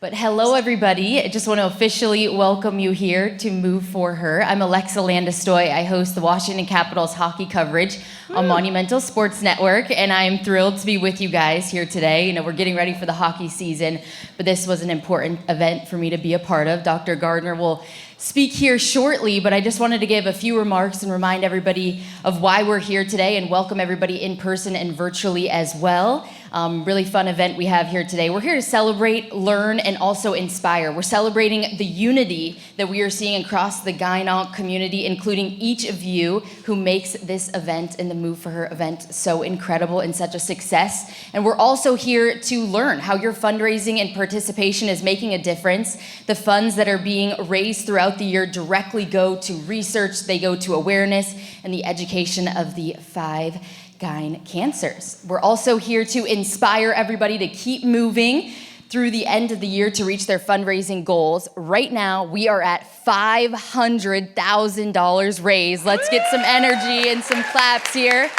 But hello, everybody. I just want to officially welcome you here to Move4Her. I'm Alexa Landestoy. I host the Washington Capitals hockey coverage on Monumental Sports Network, and I'm thrilled to be with you guys here today. You know, we're getting ready for the hockey season, but this was an important event for me to be a part of. Dr. Gardner will speak here shortly, but I just wanted to give a few remarks and remind everybody of why we're here today and welcome everybody in person and virtually as well. Really fun event we have here today. We're here to celebrate, learn, and also inspire. We're celebrating the unity that we are seeing across the Guyanont community, including each of you who makes this event and the Move4Her event so incredible and such a success. And we're also here to learn how your fundraising and participation is making a difference. The funds that are being raised throughout the year directly go to research, they go to awareness and the education of the 5 gyne cancers. We're also here to inspire everybody to keep moving through the end of the year to reach their fundraising goals. Right now, we are at $500,000 raised. Let's get some energy and some claps here.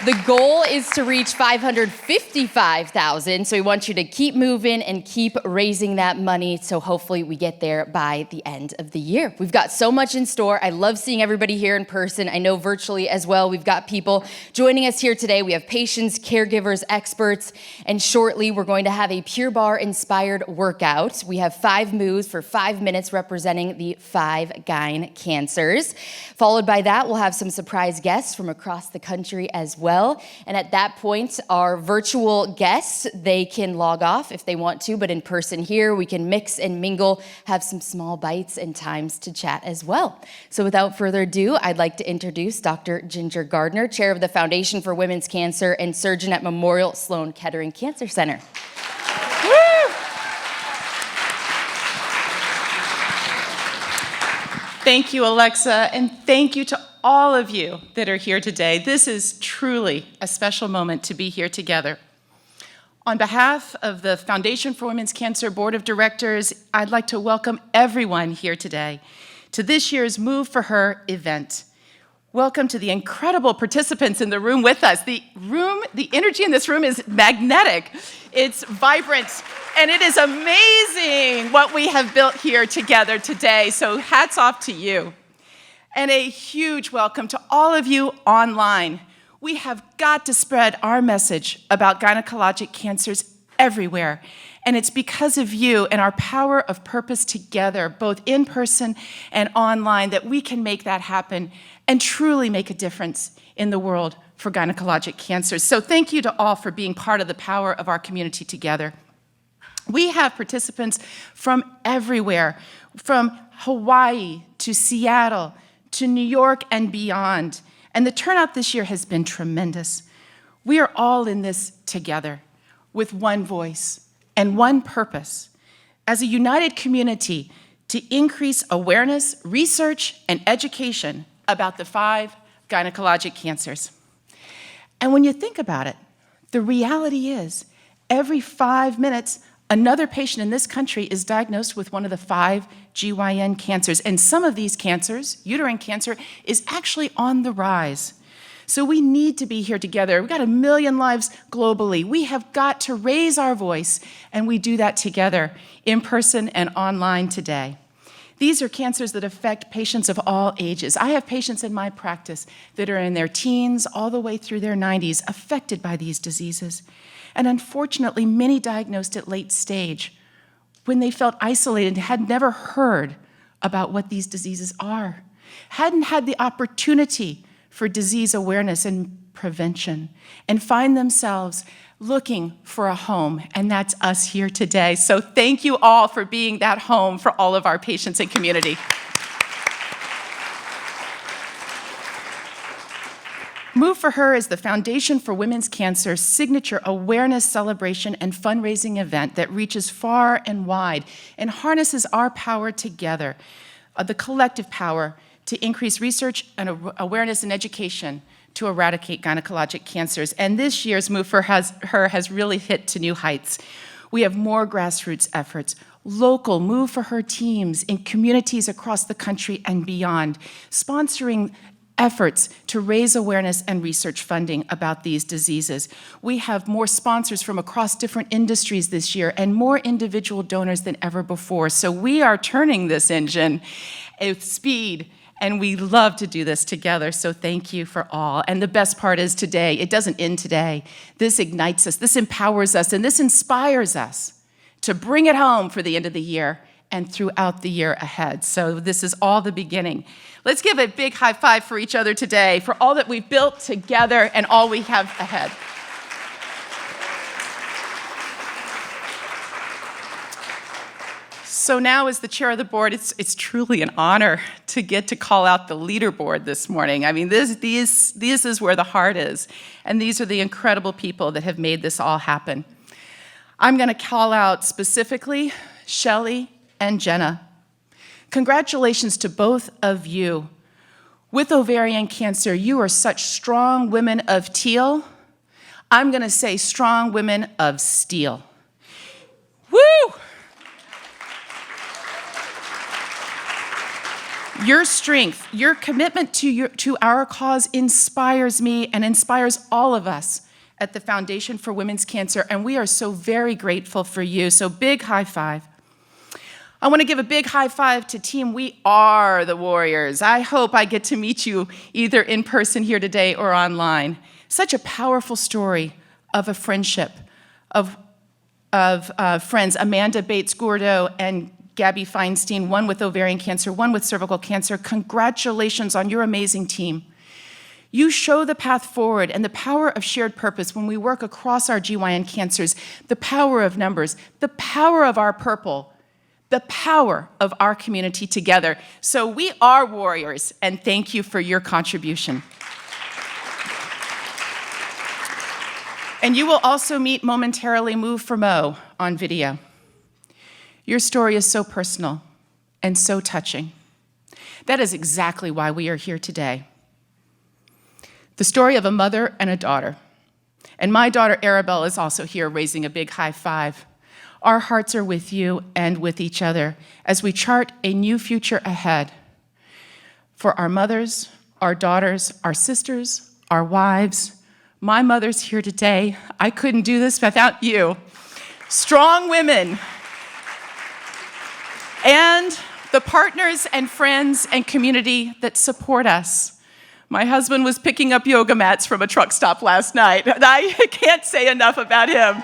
The goal is to reach $555,000, so we want you to keep moving and keep raising that money, so hopefully we get there by the end of the year. We've got so much in store. I love seeing everybody here in person. I know virtually as well. We've got people joining us here today. We have patients, caregivers, experts, and shortly we're going to have a Pure Barre-inspired workout. We have 5 moves for 5 minutes representing the 5 gyne cancers. Followed by that, we'll have some surprise guests from across the country as well. And at that point, our virtual guests, they can log off if they want to, but in person here, we can mix and mingle, have some small bites and times to chat as well. So without further ado, I'd like to introduce Dr. Ginger Gardner, Chair of the Foundation for Women's Cancer and Surgeon at Memorial Sloan Kettering Cancer Center. Thank you, Alexa, and thank you to all of you that are here today. This is truly a special moment to be here together. On behalf of the Foundation for Women's Cancer Board of Directors, I'd like to welcome everyone here today to this year's Move4Her event. Welcome to the incredible participants in the room with us. The energy in this room is magnetic. It's vibrant, and it is amazing what we have built here together today, so hats off to you. And a huge welcome to all of you online. We have got to spread our message about gynecologic cancers everywhere, and it's because of you and our power of purpose together, both in person and online, that we can make that happen and truly make a difference in the world for gynecologic cancers. So thank you to all for being part of the power of our community together. We have participants from everywhere, from Hawaii to Seattle to New York and beyond. And the turnout this year has been tremendous. We are all in this together with one voice and one purpose as a united community to increase awareness, research, and education about the 5 gynecologic cancers. And when you think about it, the reality is every 5 minutes, another patient in this country is diagnosed with one of the 5 GYN cancers. And some of these cancers, uterine cancer, is actually on the rise. So we need to be here together. We've got 1 million lives globally. We have got to raise our voice, and we do that together in person and online today. These are cancers that affect patients of all ages. I have patients in my practice that are in their teens all the way through their 90s affected by these diseases. And unfortunately, many diagnosed at late stage when they felt isolated and had never heard about what these diseases are, hadn't had the opportunity for disease awareness and prevention, and find themselves looking for a home, and that's us here today. So thank you all for being that home for all of our patients and community. Move4Her is the Foundation for Women's Cancer's signature awareness, celebration, and fundraising event that reaches far and wide and harnesses our power together, the collective power to increase research and awareness and education to eradicate gynecologic cancers. And this year's Move4Her has really hit to new heights. We have more grassroots efforts, local Move4Her teams in communities across the country and beyond, sponsoring efforts to raise awareness and research funding about these diseases. We have more sponsors from across different industries this year and more individual donors than ever before. So we are turning this engine with speed, and we love to do this together, so thank you for all. And the best part is today, it doesn't end today. This ignites us, this empowers us, and this inspires us to bring it home for the end of the year and throughout the year ahead. So this is all the beginning. Let's give a big high five for each other today for all that we've built together and all we have ahead. So now, as the chair of the board, it's truly an honor to get to call out the leaderboard this morning. I mean, this is where the heart is, and these are the incredible people that have made this all happen. I'm going to call out specifically Shelley and Jenna. Congratulations to both of you. With ovarian cancer, you are such strong women of teal. I'm going to say strong women of steel. Woo! Your strength, your commitment to our cause inspires me and inspires all of us at the Foundation for Women's Cancer, and we are so very grateful for you. So big high five. I want to give a big high five to Team We Are the Warriors. I hope I get to meet you either in person here today or online. Such a powerful story of a friendship, of friends, Amanda Bates-Gordo and Gabby Feinstein, one with ovarian cancer, one with cervical cancer. Congratulations on your amazing team. You show the path forward and the power of shared purpose when we work across our GYN cancers, the power of numbers, the power of our purple, the power of our community together. So we are warriors, and thank you for your contribution. And you will also meet momentarily Move4Mo on video. Your story is so personal and so touching. That is exactly why we are here today. The story of a mother and a daughter. And my daughter Arabelle is also here raising a big high five. Our hearts are with you and with each other as we chart a new future ahead for our mothers, our daughters, our sisters, our wives. My mother's here today. I couldn't do this without you. Strong women. And the partners and friends and community that support us. My husband was picking up yoga mats from a truck stop last night. I can't say enough about him.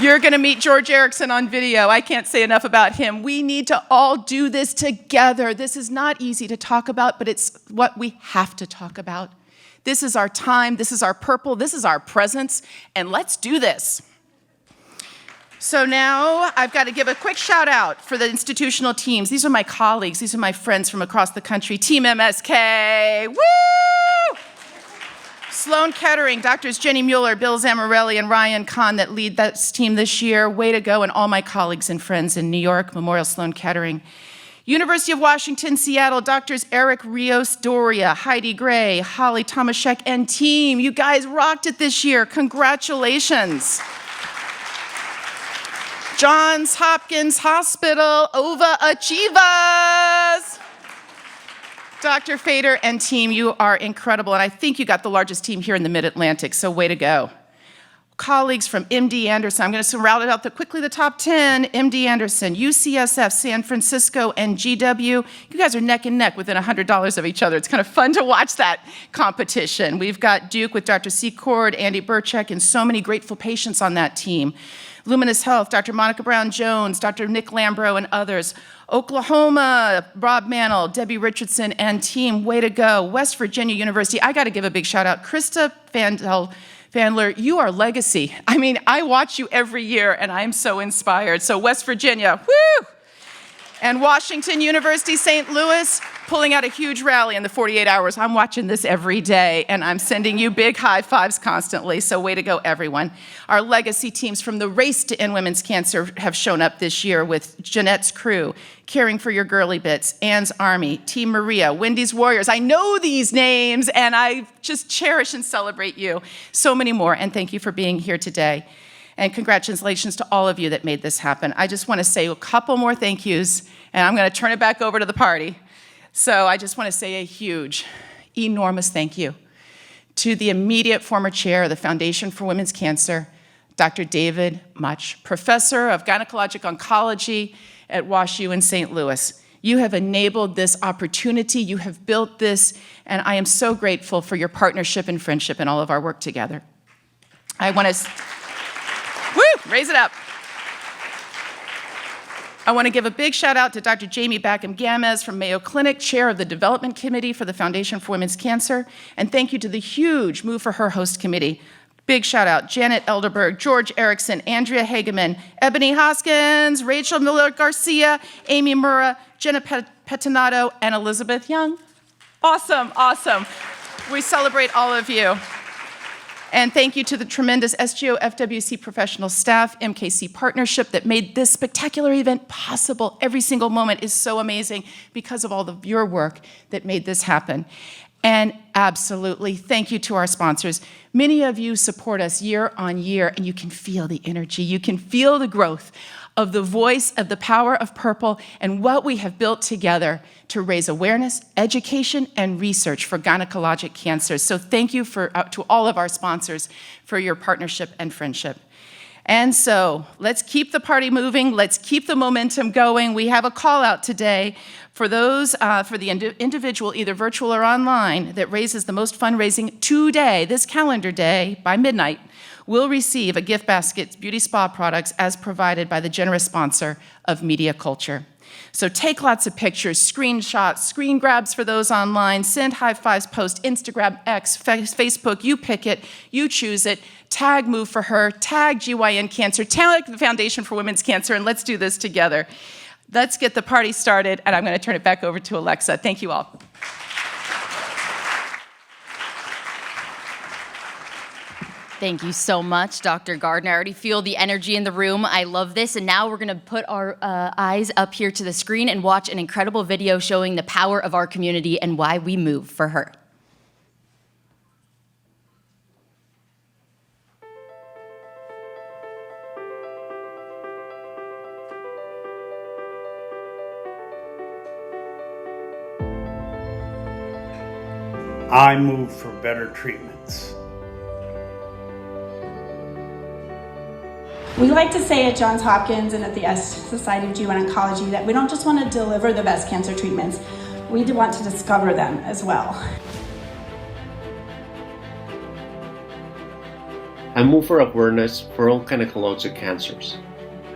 You're going to meet George Erickson on video. I can't say enough about him. We need to all do this together. This is not easy to talk about, but it's what we have to talk about. This is our time. This is our purple. This is our presence. And let's do this. So now I've got to give a quick shout out for the institutional teams. These are my colleagues. These are my friends from across the country. Team MSK, woo! Sloan Kettering, Doctors Jenny Mueller, Bill Zamorelli, and Ryan Kahn that lead that team this year. Way to go, and all my colleagues and friends in New York, Memorial Sloan Kettering. University of Washington, Seattle, Doctors Eric Rios Doria, Heidi Gray, Holly Tomaszek, and team. You guys rocked it this year. Congratulations. Johns Hopkins Hospital, Ova Achievas. Dr. Fader and team, you are incredible, and I think you got the largest team here in the Mid-Atlantic, so way to go. Colleagues from MD Anderson, I'm going to route it out quickly, the top 10. MD Anderson, UCSF, San Francisco, and GW. You guys are neck and neck within $100 of each other. It's kind of fun to watch that competition. We've got Duke with Dr. Secord, Andy Burchek, and so many grateful patients on that team. Luminous Health, Dr. Monica Brown-Jones, Dr. Nick Lambro, and others. Oklahoma, Rob Mantle, Debbie Richardson, and team, way to go. West Virginia University, I got to give a big shout out. Krista Fandler, you are legacy. I mean, I watch you every year, and I'm so inspired. So West Virginia, woo! And Washington University, St. Louis, pulling out a huge rally in the 48 hours. I'm watching this every day, and I'm sending you big high fives constantly, so way to go, everyone. Our legacy teams from the Race to End Women's Cancer have shown up this year with Jeanette's Crew, Caring for Your Girly Bits, Anne's Army, Team Maria, Wendy's Warriors. I know these names, and I just cherish and celebrate you. So many more, and thank you for being here today. And congratulations to all of you that made this happen. I just want to say a couple more thank yous, and I'm going to turn it back over to the party. So I just want to say a huge, enormous thank you to the immediate former chair of the Foundation for Women's Cancer, Dr. David Much, professor of gynecologic oncology at WashU in St. Louis. You have enabled this opportunity, you have built this, and I am so grateful for your partnership and friendship in all of our work together. I want to, raise it up. I want to give a big shout out to Dr. Jamie Backham-Gamez from Mayo Clinic, chair of the Development Committee for the Foundation for Women's Cancer, and thank you to the huge Move4Her host committee. Big shout out, Janet Elderberg, George Erickson, Andrea Hageman, Ebony Hoskins, Rachel Miller-Garcia, Amy Murrah, Jenna Pettinato, and Elizabeth Young. Awesome, awesome. We celebrate all of you. And thank you to the tremendous SGO FWC professional staff, MKC partnership that made this spectacular event possible. Every single moment is so amazing because of all of your work that made this happen. And absolutely, thank you to our sponsors. Many of you support us year on year, and you can feel the energy. You can feel the growth of the voice of the power of purple and what we have built together to raise awareness, education, and research for gynecologic cancers. So thank you to all of our sponsors for your partnership and friendship. And so let's keep the party moving. Let's keep the momentum going. We have a call out today for those, for the individual, either virtual or online, that raises the most fundraising today, this calendar day, by midnight, will receive a gift basket, beauty spa products, as provided by the generous sponsor of Media Culture. So take lots of pictures, screenshots, screen grabs for those online, send high fives, post Instagram, X, Facebook, you pick it, you choose it, tag Move4Her, tag GYN Cancer, tag the Foundation for Women's Cancer, and let's do this together. Let's get the party started, and I'm going to turn it back over to Alexa. Thank you all. Thank you so much, Dr. Gardner. I already feel the energy in the room. I love this. And now we're going to put our eyes up here to the screen and watch an incredible video showing the power of our community and why we move for her. I move for better treatments. We like to say at Johns Hopkins and at the Society of GYN Oncology that we don't just want to deliver the best cancer treatments, we do want to discover them as well. I move for awareness for all gynecologic cancers.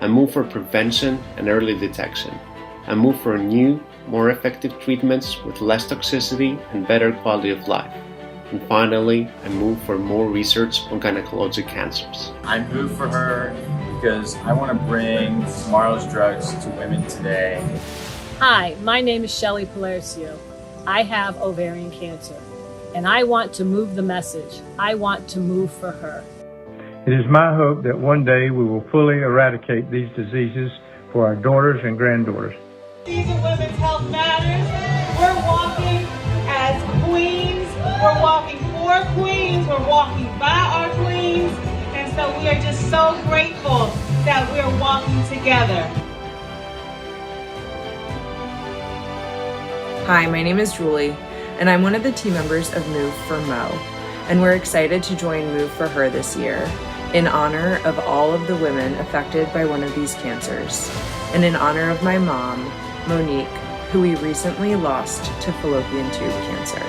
I move for prevention and early detection. I move for new, more effective treatments with less toxicity and better quality of life. And finally, I move for more research on gynecologic cancers. I move for her because I want to bring tomorrow's drugs to women today. Hi, my name is Shelley Palercio. I have ovarian cancer, and I want to move the message. I want to move for her. It is my hope that one day we will fully eradicate these diseases for our daughters and granddaughters. Season Women's Health Matters. We're walking as queens. We're walking for queens. We're walking by our queens. And so we are just so grateful that we're walking together. Hi, my name is Julie, and I'm one of the team members of Move for Mo. And we're excited to join Move for Her this year in honor of all of the women affected by one of these cancers, and in honor of my mom, Monique, who we recently lost to fallopian tube cancer.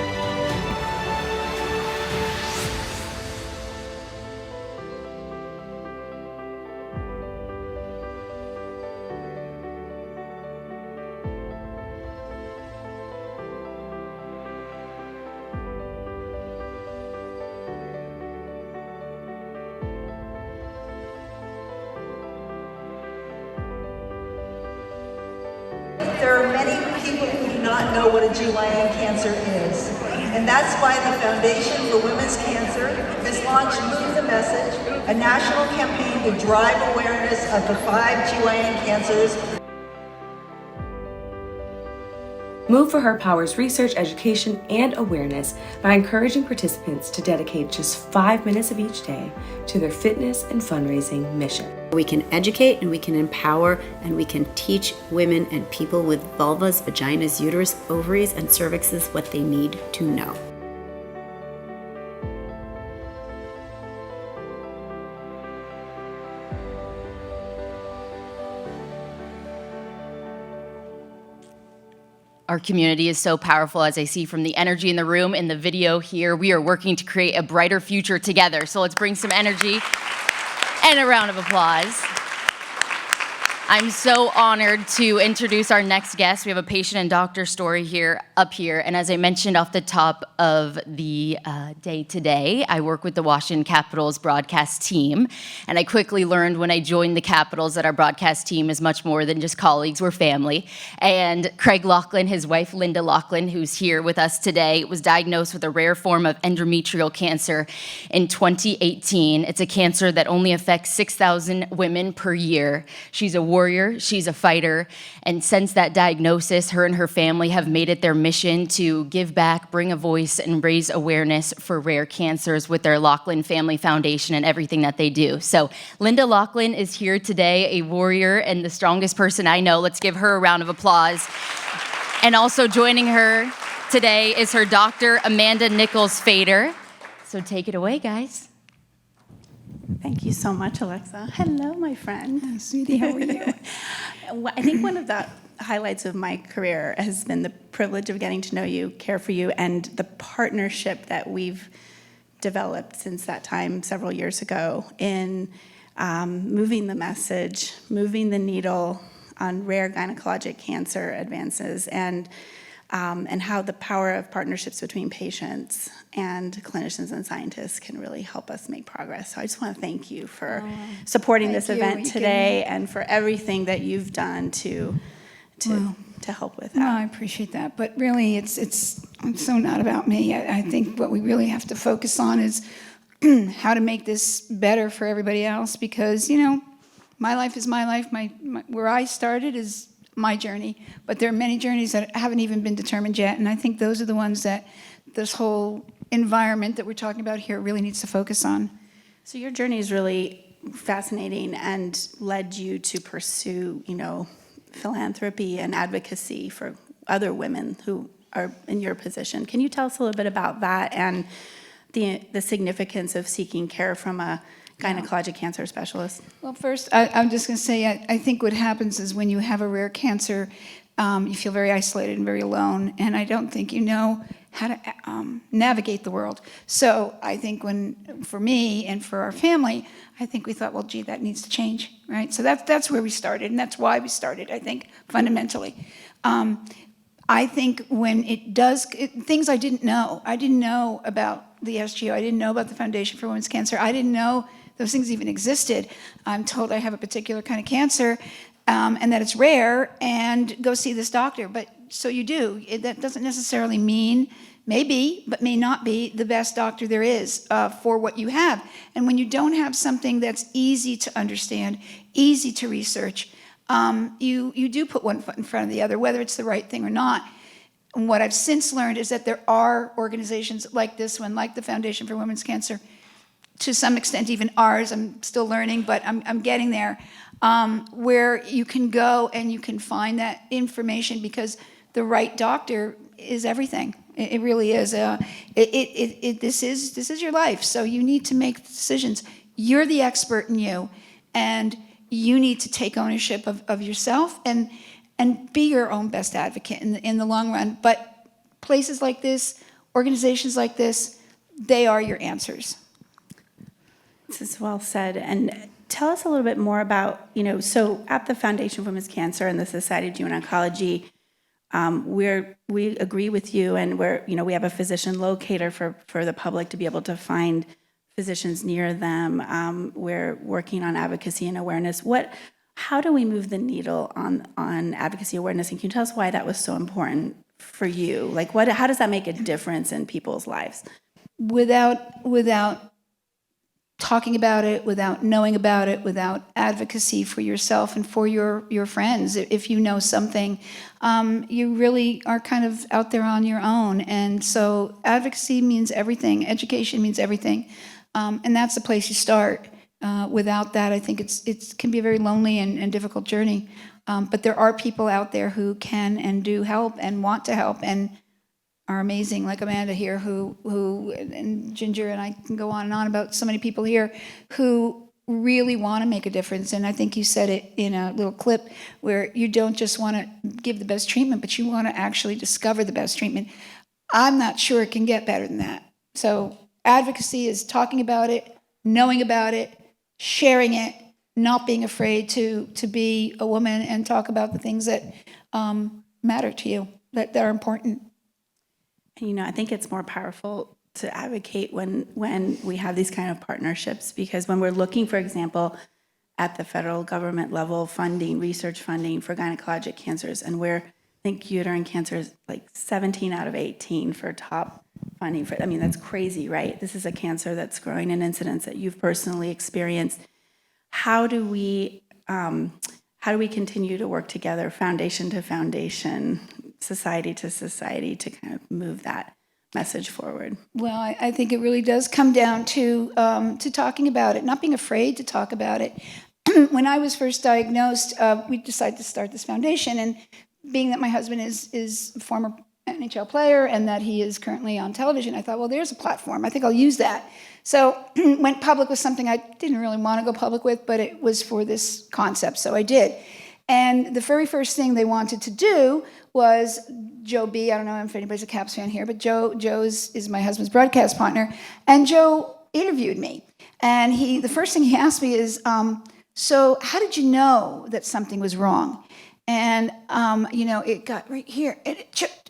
There are many people who do not know what a GYN cancer is. And that's why the Foundation for Women's Cancer has launched Move the Message, a national campaign to drive awareness of the 5 GYN cancers. Move4Her powers research, education, and awareness by encouraging participants to dedicate just 5 minutes of each day to their fitness and fundraising mission. We can educate and we can empower and we can teach women and people with vulvas, vaginas, uterus, ovaries, and cervixes what they need to know. Our community is so powerful, as I see from the energy in the room, in the video here. We are working to create a brighter future together. So let's bring some energy and a round of applause. I'm so honored to introduce our next guest. We have a patient and doctor story up here. And as I mentioned off the top of the day today, I work with the Washington Capitals broadcast team. And I quickly learned when I joined the Capitals that our broadcast team is much more than just colleagues, we're family. And Craig Laughlin, his wife Linda Laughlin, who's here with us today, was diagnosed with a rare form of endometrial cancer in 2018. It's a cancer that only affects 6,000 women per year. She's a warrior, she's a fighter, and since that diagnosis, her and her family have made it their mission to give back, bring a voice, and raise awareness for rare cancers with their Laughlin Family Foundation and everything that they do. So Linda Laughlin is here today, a warrior and the strongest person I know. Let's give her a round of applause. And also joining her today is her doctor, Amanda Nichols-Fader. So take it away, guys. Thank you so much, Alexa. Hello, my friend. Hi, sweetie. How are you? I think one of the highlights of my career has been the privilege of getting to know you, care for you, and the partnership that we've developed since that time several years ago in moving the message, moving the needle on rare gynecologic cancer advances, and how the power of partnerships between patients and clinicians and scientists can really help us make progress. So I just want to thank you for supporting this event today and for everything that you've done to help with that. No, I appreciate that, but really it's so not about me. I think what we really have to focus on is how to make this better for everybody else, because, you know, my life is my life. My where I started is my journey, but there are many journeys that haven't even been determined yet, and I think those are the ones that this whole environment that we're talking about here really needs to focus on. So your journey is really fascinating and led you to pursue, you know, philanthropy and advocacy for other women who are in your position. Can you tell us a little bit about that and the significance of seeking care from a gynecologic cancer specialist? Well, first, I'm just going to say I think what happens is when you have a rare cancer, you feel very isolated and very alone, and I don't think you know how to navigate the world. So I think for me and for our family, I think we thought, well, gee, that needs to change, right? So that's where we started, and that's why we started, I think, fundamentally. I think when it does, things I didn't know about the SGO, I didn't know about the Foundation for Women's Cancer, I didn't know those things even existed. I'm told I have a particular kind of cancer, and that it's rare, and go see this doctor. But so you do. That doesn't necessarily mean, maybe, but may not be the best doctor there is for what you have. And when you don't have something that's easy to understand, easy to research, you do put one foot in front of the other, whether it's the right thing or not. And what I've since learned is that there are organizations like this one, like the Foundation for Women's Cancer, to some extent even ours, I'm still learning, but I'm getting there, where you can go and you can find that information, because the right doctor is everything. It really is. This is your life, so you need to make decisions. You're the expert in you, and you need to take ownership of yourself and be your own best advocate in the long run. But places like this, organizations like this, they are your answers. This is well said. And tell us a little bit more about, so at the Foundation for Women's Cancer and the Society of Gynecology Oncology, we agree with you, and we have a physician locator for the public to be able to find physicians near them. We're working on advocacy and awareness. How do we move the needle on advocacy awareness? And can you tell us why that was so important for you? Like, how does that make a difference in people's lives? Without talking about it, without knowing about it, without advocacy for yourself and for your friends. If you know something, you really are kind of out there on your own. And so advocacy means everything. Education means everything. And that's the place you start. Without that, I think it can be a very lonely and difficult journey. But there are people out there who can and do help and want to help and are amazing, like Amanda here, who and Ginger, and I can go on and on about so many people here who really want to make a difference. And I think you said it in a little clip where you don't just want to give the best treatment, but you want to actually discover the best treatment. I'm not sure it can get better than that. So advocacy is talking about it, knowing about it, sharing it, not being afraid to be a woman and talk about the things that matter to you, that are important. And, I think it's more powerful to advocate when we have these kind of partnerships, because when we're looking, for example, at the federal government level funding, research funding for gynecologic cancers, and I think uterine cancer is like 17 out of 18 for top funding for, that's crazy, right? This is a cancer that's growing in incidence that you've personally experienced. How do we continue to work together, foundation to foundation, society to society, to kind of move that message forward? Well, I think it really does come down to talking about it, not being afraid to talk about it. When I was first diagnosed, we decided to start this foundation, and being that my husband is a former NHL player and that he is currently on television, I thought, well, there's a platform. I think I'll use that. So went public with something I didn't really want to go public with, but it was for this concept, so I did. And the very first thing they wanted to do was Joe B. I don't know if anybody's a Caps fan here, but Joe is my husband's broadcast partner, and Joe interviewed me. And the first thing he asked me is, so how did you know that something was wrong? And, it got right here,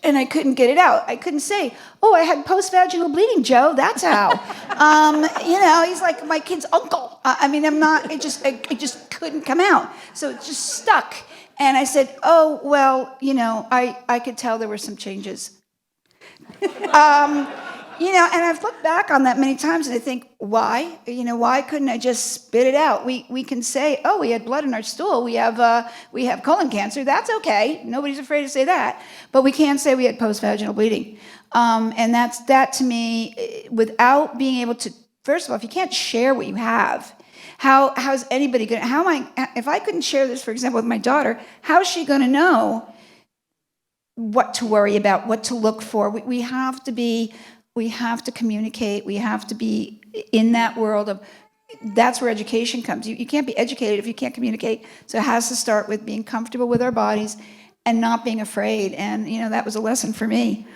and I couldn't get it out. I couldn't say, oh, I had post-vaginal bleeding, Joe, that's how. He's like my kid's uncle. It just couldn't come out. So it just stuck. And I said, oh, well, I could tell there were some changes. And I've looked back on that many times and I think, why? Why couldn't I just spit it out? We can say, oh, we had blood in our stool. We have colon cancer. That's okay. Nobody's afraid to say that. But we can't say we had post-vaginal bleeding. And that to me, without being able to, first of all, if you can't share what you have, how's anybody going to, if I couldn't share this, for example, with my daughter, how's she going to know what to worry about, what to look for? We have to communicate. We have to be in that world of, that's where education comes. You can't be educated if you can't communicate. So it has to start with being comfortable with our bodies and not being afraid. And, that was a lesson for me.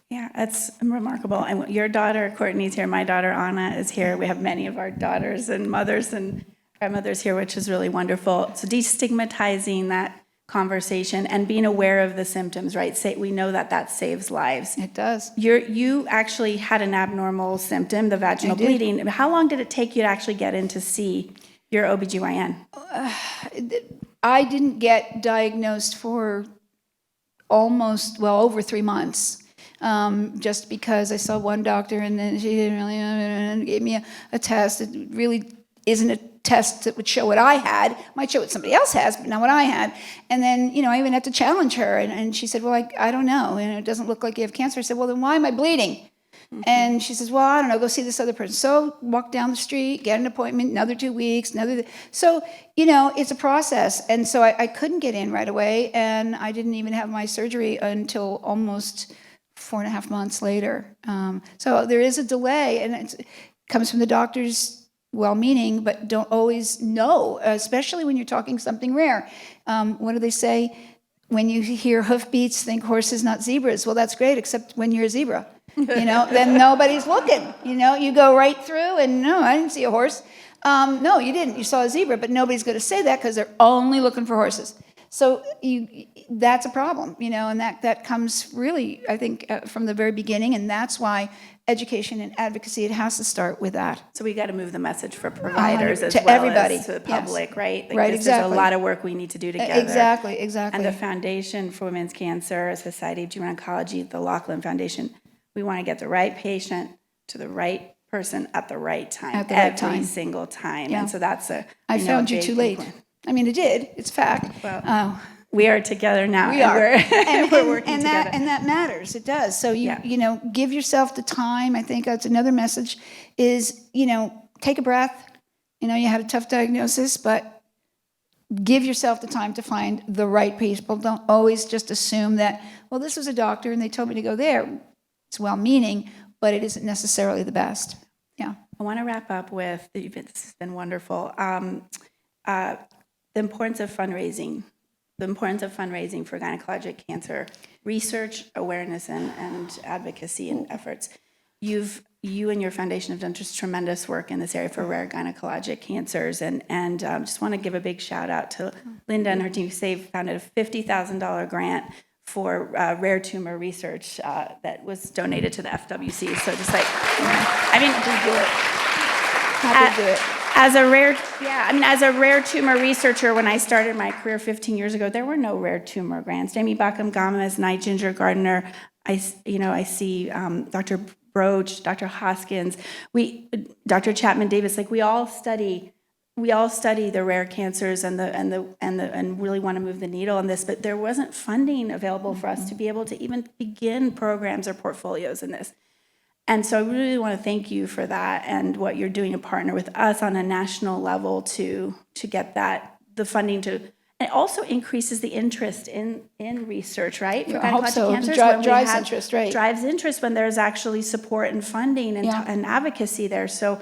Yeah, that's remarkable. And your daughter, Courtney's here. My daughter, Anna, is here. We have many of our daughters and mothers and grandmothers here, which is really wonderful. So destigmatizing that conversation and being aware of the symptoms, right? We know that saves lives. It does. You actually had an abnormal symptom, the vaginal bleeding. How long did it take you to actually get in to see your OBGYN? I didn't get diagnosed for over 3 months. Just because I saw one doctor and then she didn't really and gave me a test. It really isn't a test that would show what I had. Might show what somebody else has, but not what I had. And then, I even had to challenge her. And she said, well, I don't know. And it doesn't look like you have cancer. I said, well, then why am I bleeding? Mm-hmm. And she says, well, I don't know. Go see this other person. So walk down the street, get an appointment, another 2 weeks, So, it's a process. And so I couldn't get in right away. And I didn't even have my surgery until almost 4.5 months later. So there is a delay, and it comes from the doctor's well-meaning, but don't always know, especially when you're talking something rare. What do they say? When you hear hoofbeats, think horses, not zebras. Well, that's great, except when you're a zebra. Then nobody's looking. You go right through, and no, I didn't see a horse. No, you didn't. You saw a zebra, but nobody's going to say that because they're only looking for horses. So that's a problem, and that comes really, I think, from the very beginning, and that's why education and advocacy, it has to start with that. So we got to move the message for providers as to well everybody. As to the public, yes. Right? Right, exactly. There's a lot of work we need to do together. Exactly. And the Foundation for Women's Cancer, Society of Gynecology, the Laughlin Foundation, we want to get the right patient to the right person at the right time, At the right every time. single time. Yeah. And so that's I know, found a you big too late. component. I mean, it did. It's fact. Well, we are together now. We and are. We're working together. And that matters. It does. So Yeah. you know, give yourself the time. I think that's another message is, you know, take a breath. You know, you had a tough diagnosis, but give yourself the time to find the right people. Don't always just assume that, well, this was a doctor and they told me to go there. It's well-meaning, but it isn't necessarily the best. Yeah. I want to wrap up with, this has been wonderful, the importance of fundraising. The importance of fundraising for gynecologic cancer research, awareness, and advocacy and efforts. You and your foundation have done just tremendous work in this area for rare gynecologic cancers, and just want to give a big shout out to Linda and her team. They founded a $50,000 grant for rare tumor research that was donated to the FWC. So just like, I mean, Happy to do it. as a rare tumor researcher, when I started my career 15 years ago, there were no rare tumor grants. Jamie Buckham-Gomez, Knight Ginger Gardner, I see Dr. Broach, Dr. Hoskins, Dr. Chapman Davis, like we all study the rare cancers and really want to move the needle on this, but there wasn't funding available for us to be able to even begin programs or portfolios in this. And so I really want to thank you for that and what you're doing to partner with us on a national level to get the funding to. And it also increases the interest in research, right? For I hope gynecologic so. cancers, Drives when we have- interest, right. Drives interest when there's actually support and funding and advocacy there. So,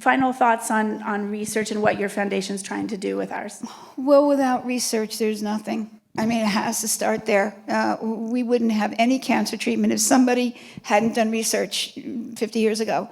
final thoughts on research and what your foundation's trying to do with ours. Well, without research, there's nothing. I mean, it has to start there. We wouldn't have any cancer treatment if somebody hadn't done research 50 years ago.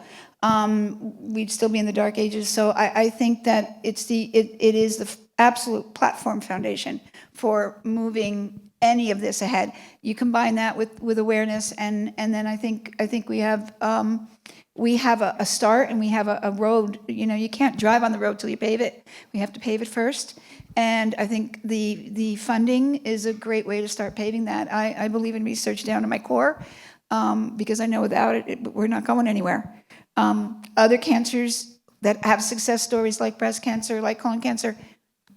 We'd still be in the dark ages. So I think that it is the absolute platform foundation for moving any of this ahead. You combine that with awareness, and then I think we have a start and we have a road. You know, you can't drive on the road till you pave it. We have to pave it first. And I think the funding is a great way to start paving that. I believe in research down to my core because I know without it, we're not going anywhere. Other cancers that have success stories like breast cancer, like colon cancer,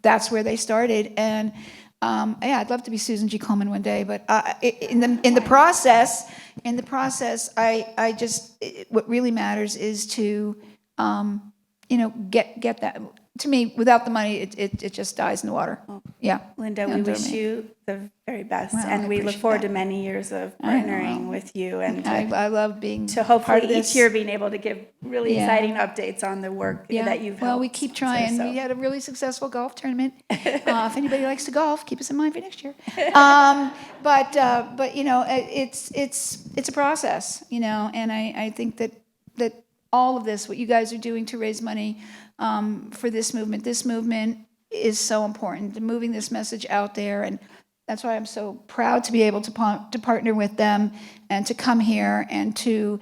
that's where they started. And I'd love to be Susan G. Komen one day, but in the process, I just what really matters is to get that. To me, without the money, it just dies in the water. Yeah. Linda, we wish you the very best, and we look forward to many years of partnering with you. And I love being to hopefully part of this. each year being able to give really exciting updates on the work that you've helped. Well, we keep trying. So. We had a really successful golf tournament. If anybody likes to golf, keep us in mind for next year. But you know, it's a process, you know, and I think that all of this, what you guys are doing to raise money for this movement is so important, moving this message out there, and that's why I'm so proud to be able to partner with them and to come here and to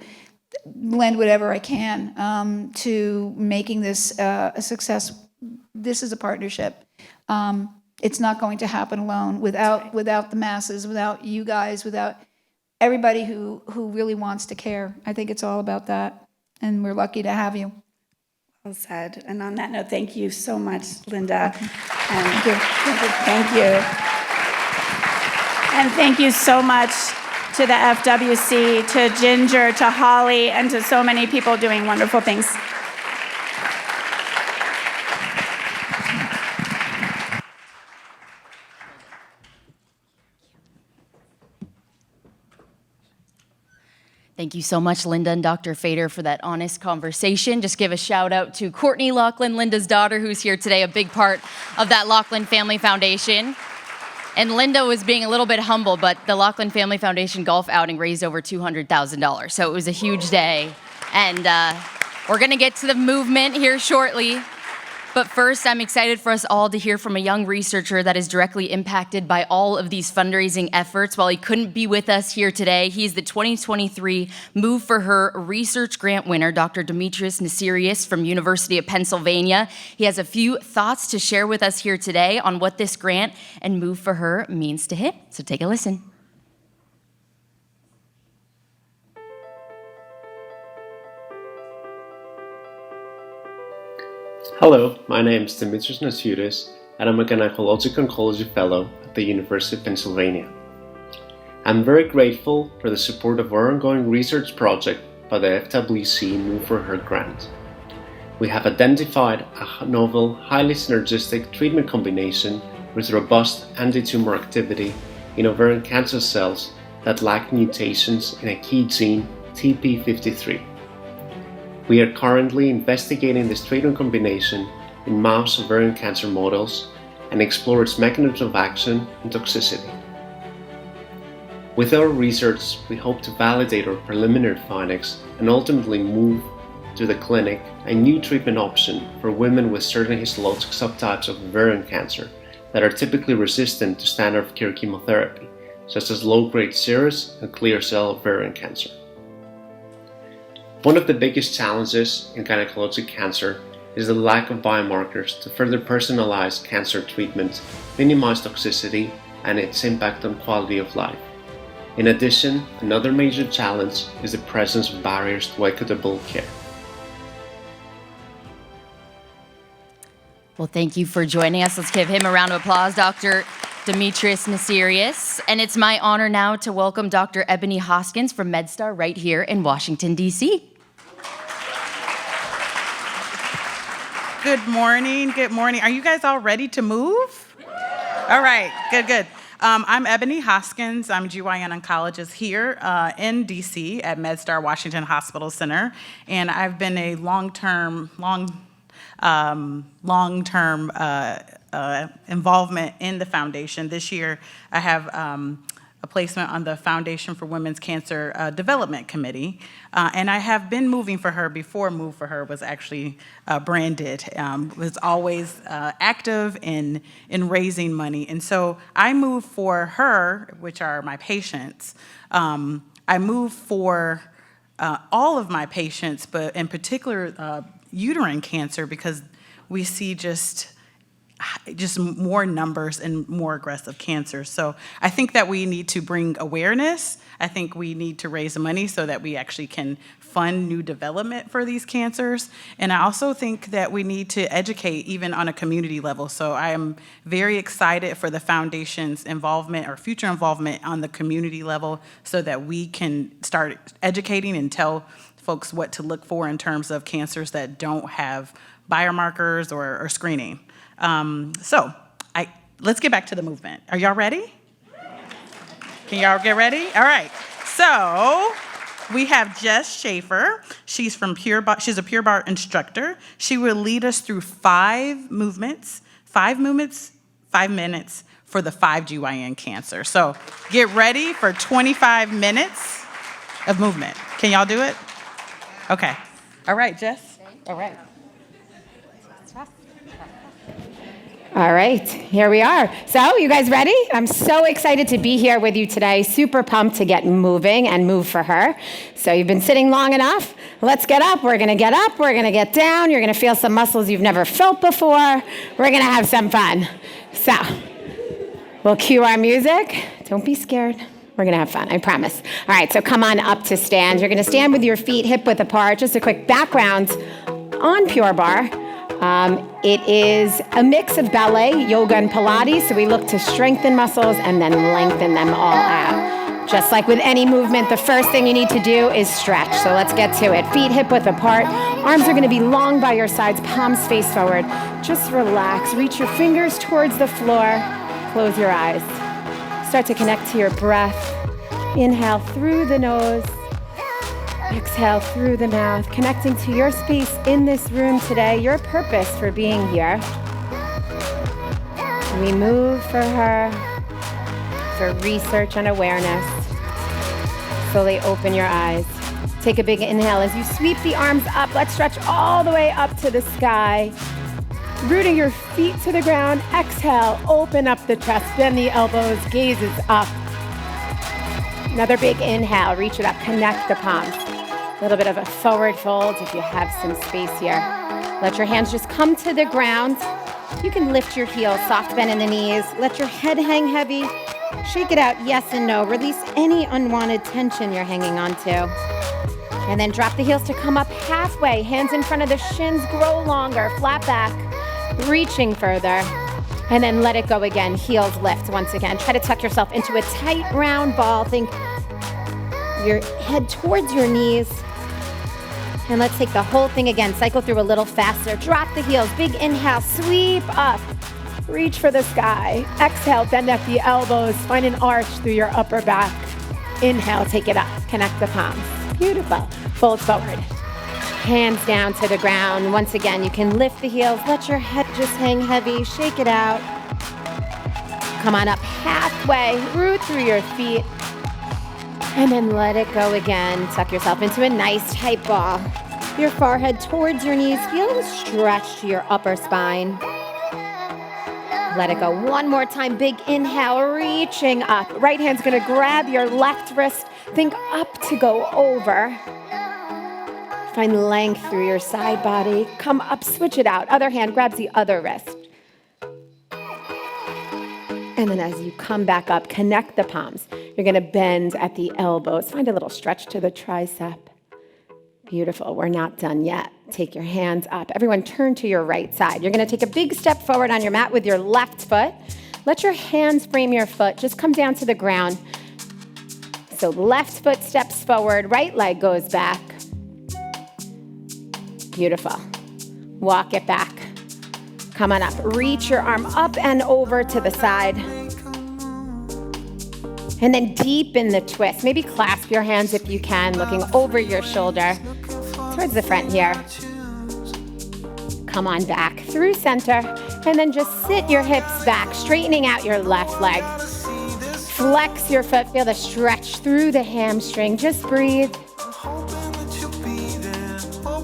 lend whatever I can to making this a success. This is a partnership. It's not going to happen alone without the masses, without you guys, without everybody who really wants to care. I think it's all about that, and we're lucky to have you. Well said. And on that note, thank you so much, Linda. Okay. And thank you. And thank you so much to the FWC, to Ginger, to Holly, and to so many people doing wonderful things. Thank you so much, Linda and Dr. Fader, for that honest conversation. Just give a shout out to Courtney Laughlin, Linda's daughter, who's here today, a big part of that Laughlin Family Foundation. And Linda was being a little bit humble, but the Laughlin Family Foundation golf outing raised over $200,000. So it was a huge day. And we're going to get to the movement here shortly. But first, I'm excited for us all to hear from a young researcher that is directly impacted by all of these fundraising efforts. While he couldn't be with us here today, he's the 2023 Move4Her Research Grant winner, Dr. Demetrius Nasirius from University of Pennsylvania. He has a few thoughts to share with us here today on what this grant and Move4Her means to him. So take a listen. Hello, my name is Dimitris Nasiudis, and I'm a gynecologic oncology fellow at the University of Pennsylvania. I'm very grateful for the support of our ongoing research project by the FWC Move4Her grant. We have identified a novel, highly synergistic treatment combination with robust anti-tumor activity in ovarian cancer cells that lack mutations in a key gene, TP53. We are currently investigating this treatment combination in mouse ovarian cancer models and explore its mechanism of action and toxicity. With our research, we hope to validate our preliminary findings and ultimately move to the clinic a new treatment option for women with certain histologic subtypes of ovarian cancer that are typically resistant to standard of care chemotherapy, such as low-grade serous and clear cell ovarian cancer. One of the biggest challenges in gynecologic cancer is the lack of biomarkers to further personalize cancer treatment, minimize toxicity, and its impact on quality of life. In addition, another major challenge is the presence of barriers to equitable care. Well, thank you for joining us. Let's give him a round of applause, Dr. Dimitris Nasiudis. And it's my honor now to welcome Dr. Ebony Hoskins from MedStar right here in Washington, D.C. Good morning, good morning. Are you guys all ready to move? All right, good. I'm Ebony Hoskins. I'm a GYN oncologist here in DC at MedStar Washington Hospital Center. And I've been a long-term involvement in the foundation. This year, I have a placement on the Foundation for Women's Cancer Development Committee. And I have been moving for her before Move4Her was actually branded. Was always active in raising money. And so I move for her, which are my patients. I move for all of my patients, but in particular uterine cancer, because we see just more numbers and more aggressive cancers. So I think that we need to bring awareness. I think we need to raise money so that we actually can fund new development for these cancers. And I also think that we need to educate even on a community level. So I am very excited for the foundation's involvement or future involvement on the community level so that we can start educating and tell folks what to look for in terms of cancers that don't have biomarkers or screening. Let's get back to the movement. Are y'all ready? Can y'all get ready? All right. So we have Jess Schaefer. She's from she's a Pure Barre instructor. She will lead us through 5 minutes for the 5 GYN cancer. So get ready for 25 minutes of movement. Can y'all do it? Okay. All right, Jess. All right. All right, here we are. So, you guys ready? I'm so excited to be here with you today. Super pumped to get moving and move for her. So, you've been sitting long enough. Let's get up. We're going to get up. We're going to get down. You're going to feel some muscles you've never felt before. We're going to have some fun. So, we'll cue our music. Don't be scared. We're going to have fun, I promise. All right, so come on up to stand. You're going to stand with your feet hip-width apart. Just a quick background on Pure Barre. It is a mix of ballet, yoga, and Pilates, so we look to strengthen muscles and then lengthen them all out. Just like with any movement, the first thing you need to do is stretch. So let's get to it. Feet hip-width apart. Arms are going to be long by your sides, palms face forward. Just relax. Reach your fingers towards the floor. Close your eyes. Start to connect to your breath. Inhale through the nose. Exhale through the mouth, connecting to your space in this room today, your purpose for being here. We move for her, for research and awareness. Slowly open your eyes. Take a big inhale as you sweep the arms up. Let's stretch all the way up to the sky. Rooting your feet to the ground. Exhale, open up the chest, bend the elbows, gazes up. Another big inhale, reach it up, connect the palms. A little bit of a forward fold if you have some space here. Let your hands just come to the ground. You can lift your heels, soft bend in the knees. Let your head hang heavy. Shake it out, yes and no. Release any unwanted tension you're hanging on to. And then drop the heels to come up halfway. Hands in front of the shins, grow longer, flat back, reaching further. And then let it go again, heels lift once again. Try to tuck yourself into a tight round ball. Think your head towards your knees. And let's take the whole thing again. Cycle through a little faster. Drop the heels, big inhale, sweep up. Reach for the sky. Exhale, bend at the elbows. Find an arch through your upper back. Inhale, take it up. Connect the palms. Beautiful. Fold forward. Hands down to the ground. Once again, you can lift the heels. Let your head just hang heavy. Shake it out. Come on up halfway. Root through your feet. And then let it go again. Tuck yourself into a nice tight ball. Your forehead towards your knees. Feel a stretch to your upper spine. Let it go one more time. Big inhale, reaching up. Right hand's gonna grab your left wrist. Think up to go over. Find length through your side body. Come up, switch it out. Other hand grabs the other wrist. And then as you come back up, connect the palms. You're gonna bend at the elbows. Find a little stretch to the tricep. Beautiful, we're not done yet. Take your hands up. Everyone turn to your right side. You're gonna take a big step forward on your mat with your left foot. Let your hands frame your foot. Just come down to the ground. So left foot steps forward, right leg goes back. Beautiful. Walk it back. Come on up. Reach your arm up and over to the side. And then deepen the twist. Maybe clasp your hands if you can, looking over your shoulder towards the front here. Come on back through center. And then just sit your hips back, straightening out your left leg. Flex your foot. Feel the stretch through the hamstring. Just breathe.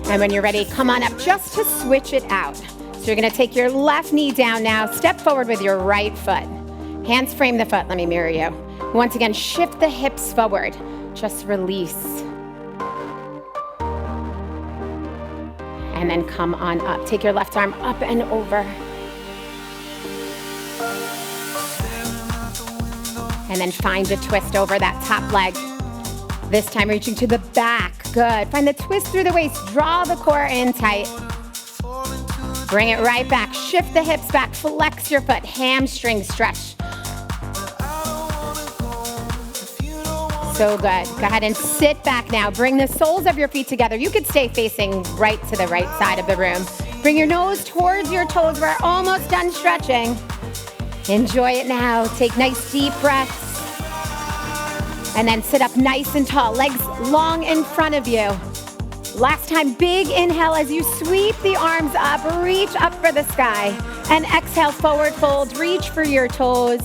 And when you're ready, come on up just to switch it out. So you're gonna take your left knee down now. Step forward with your right foot. Hands frame the foot. Let me mirror you. Once again, shift the hips forward. Just release. And then come on up. Take your left arm up and over. And then find a twist over that top leg. This time reaching to the back. Good. Find the twist through the waist. Draw the core in tight. Bring it right back. Shift the hips back. Flex your foot. Hamstring stretch. So good. Go ahead and sit back now. Bring the soles of your feet together. You could stay facing right to the right side of the room. Bring your nose towards your toes. We're almost done stretching. Enjoy it now. Take nice deep breaths. And then sit up nice and tall. Legs long in front of you. Last time, big inhale as you sweep the arms up. Reach up for the sky. And exhale, forward fold. Reach for your toes.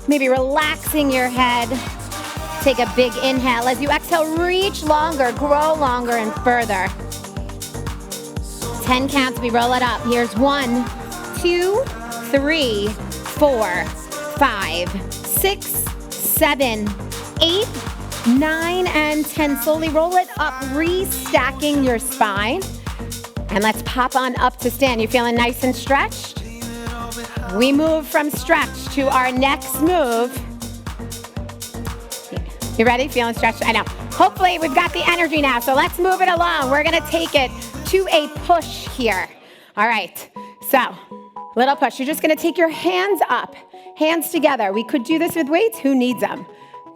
Maybe relaxing your head. Take a big inhale. As you exhale, reach longer, grow longer and further. 10 counts, we roll it up. Here's 1, 2, 3, 4, 5, 6, 7, 8, 9, and 10. Slowly roll it up, restacking your spine. And let's pop on up to stand. You feeling nice and stretched? We move from stretch to our next move. You ready? Feeling stretched? I know. Hopefully we've got the energy now, so let's move it along. We're gonna take it to a push here. All right, so little push. You're just gonna take your hands up, hands together. We could do this with weights. Who needs them?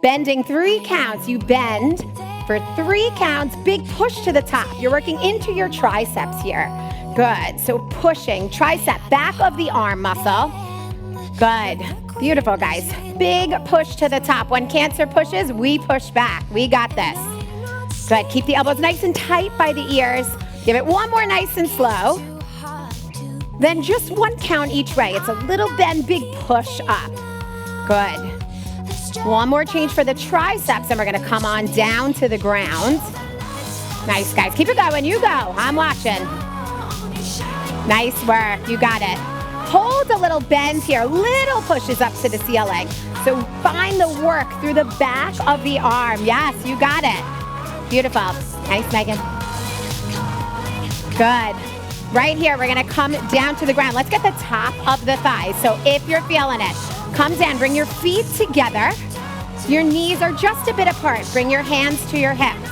Bending 3 counts. You bend for 3 counts. Big push to the top. You're working into your triceps here. Good. So pushing tricep, back of the arm muscle. Good. Beautiful, guys. Big push to the top. When cancer pushes, we push back. We got this. Good. Keep the elbows nice and tight by the ears. Give it one more nice and slow. Then just 1 count each way. It's a little bend, big push up. Good. One more change for the triceps, and we're gonna come on down to the ground. Nice, guys. Keep it going. You go. I'm watching. Nice work. You got it. Hold a little bend here. Little pushes up to the ceiling. So find the work through the back of the arm. Yes, you got it. Beautiful. Nice, Megan. Good. Right here, we're gonna come down to the ground. Let's get the top of the thighs. So if you're feeling it, come down, bring your feet together. Your knees are just a bit apart. Bring your hands to your hips.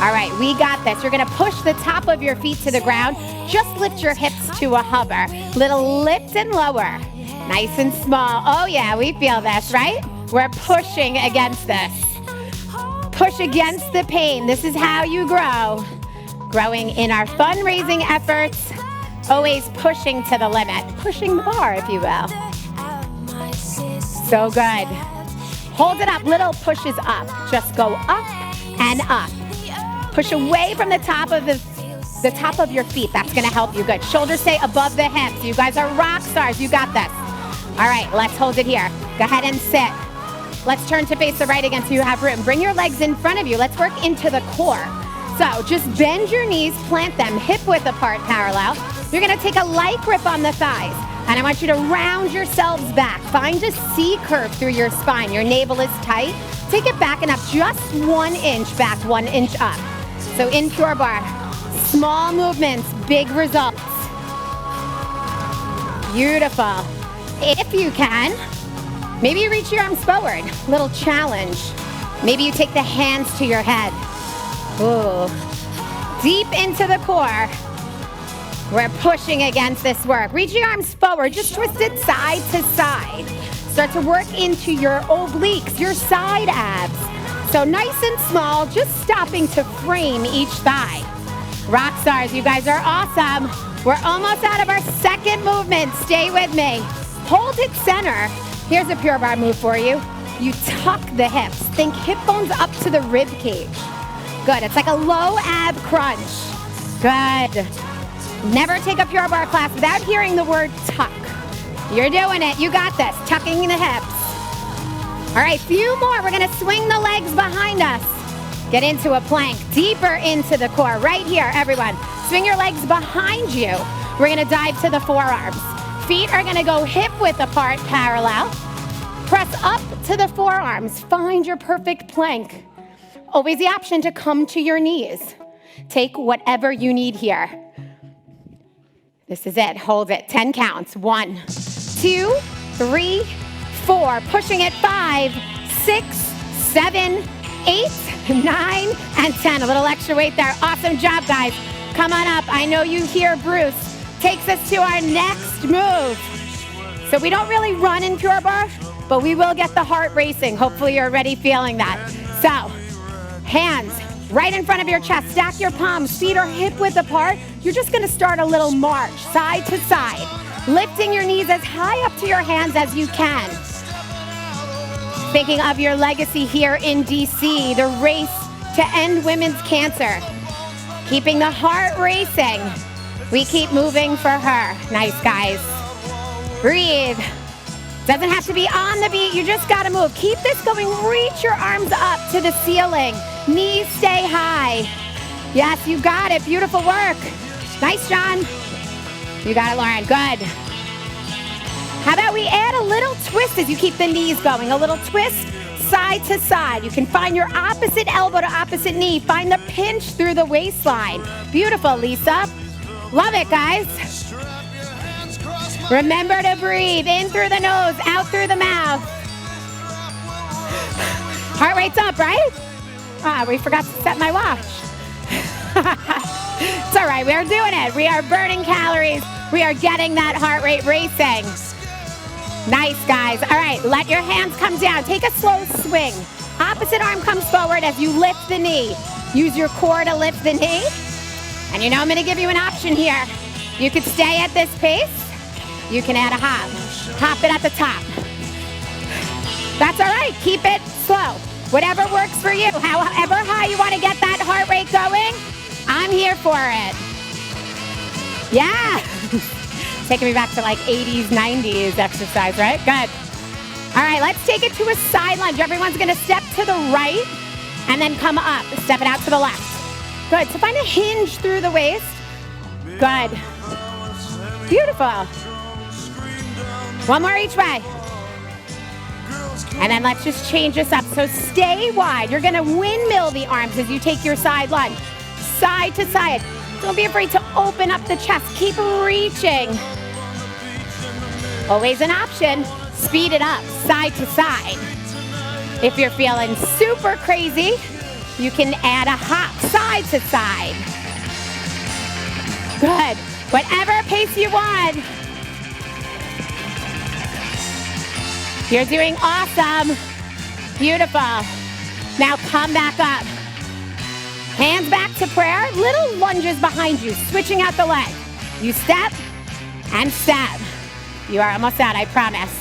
All right, we got this. You're gonna push the top of your feet to the ground. Just lift your hips to a hover. Little lift and lower. Nice and small. Oh yeah, we feel this, right? We're pushing against this. Push against the pain. This is how you grow. Growing in our fundraising efforts. Always pushing to the limit. Pushing the bar, if you will. So good. Hold it up, little pushes up. Just go up and up. Push away from the top of your feet. That's gonna help you. Good. Shoulders stay above the hips. You guys are rock stars. You got this. All right, let's hold it here. Go ahead and sit. Let's turn to face the right again so you have room. Bring your legs in front of you. Let's work into the core. So just bend your knees, plant them hip width apart, parallel. You're gonna take a light grip on the thighs, and I want you to round yourselves back. Find a C curve through your spine. Your navel is tight. Take it back and up just 1 inch back, 1 inch up. So in pure bar, small movements, big results. Beautiful. If you can, maybe you reach your arms forward. Little challenge. Maybe you take the hands to your head. Ooh. Deep into the core. We're pushing against this work. Reach your arms forward. Just twist it side to side. Start to work into your obliques, your side abs. So nice and small, just stopping to frame each thigh. Rock stars, you guys are awesome. We're almost out of our second movement. Stay with me. Hold it center. Here's a pure bar move for you. You tuck the hips. Think hip bones up to the rib cage. Good. It's like a low ab crunch. Good. Never take a pure bar class without hearing the word tuck. You're doing it. You got this. Tucking the hips. All right, few more. We're going to swing the legs behind us. Get into a plank. Deeper into the core. Right here, everyone. Swing your legs behind you. We're going to dive to the forearms. Feet are going to go hip width apart, parallel. Press up to the forearms. Find your perfect plank. Always the option to come to your knees. Take whatever you need here. This is it. Hold it. 10 counts. 1, 2, 3, 4. Pushing it. 5, 6, 7, 8, 9, and 10. A little extra weight there. Awesome job, guys. Come on up. I know you hear Bruce. Takes us to our next move. So we don't really run in pure bar, but we will get the heart racing. Hopefully you're already feeling that. So, hands right in front of your chest. Stack your palms. Feet are hip width apart. You're just going to start a little march, side to side. Lifting your knees as high up to your hands as you can. Thinking of your legacy here in DC, the race to end women's cancer. Keeping the heart racing. We keep moving for her. Nice, guys. Breathe. Doesn't have to be on the beat. You just got to move. Keep this going. Reach your arms up to the ceiling. Knees stay high. Yes, you got it. Beautiful work. Nice, John. You got it, Lauren. Good. How about we add a little twist as you keep the knees going? A little twist side to side. You can find your opposite elbow to opposite knee. Find the pinch through the waistline. Beautiful, Lisa. Love it, guys. Remember to breathe in through the nose, out through the mouth. Heart rate's up, right? We forgot to set my watch. It's all right, we are doing it. We are burning calories. We are getting that heart rate racing. Nice, guys. All right, let your hands come down. Take a slow swing. Opposite arm comes forward as you lift the knee. Use your core to lift the knee. And you know I'm gonna give you an option here. You could stay at this pace. You can add a hop. Hop it at the top. That's all right, keep it slow. Whatever works for you, however high you wanna get that heart rate going, I'm here for it. Yeah. Taking me back to like 80s, 90s exercise, right? Good. All right, let's take it to a side lunge. Everyone's gonna step to the right and then come up. Step it out to the left. Good, so find a hinge through the waist. Good. Beautiful. One more each way. And then let's just change this up. So stay wide. You're gonna windmill the arms as you take your side lunge. Side to side. Don't be afraid to open up the chest. Keep reaching. Always an option. Speed it up, side to side. If you're feeling super crazy, You can add a hop side to side. Good. Whatever pace you want. You're doing awesome. Beautiful. Now come back up. Hands back to prayer. Little lunges behind you, switching out the leg. You step and step. You are almost out, I promise.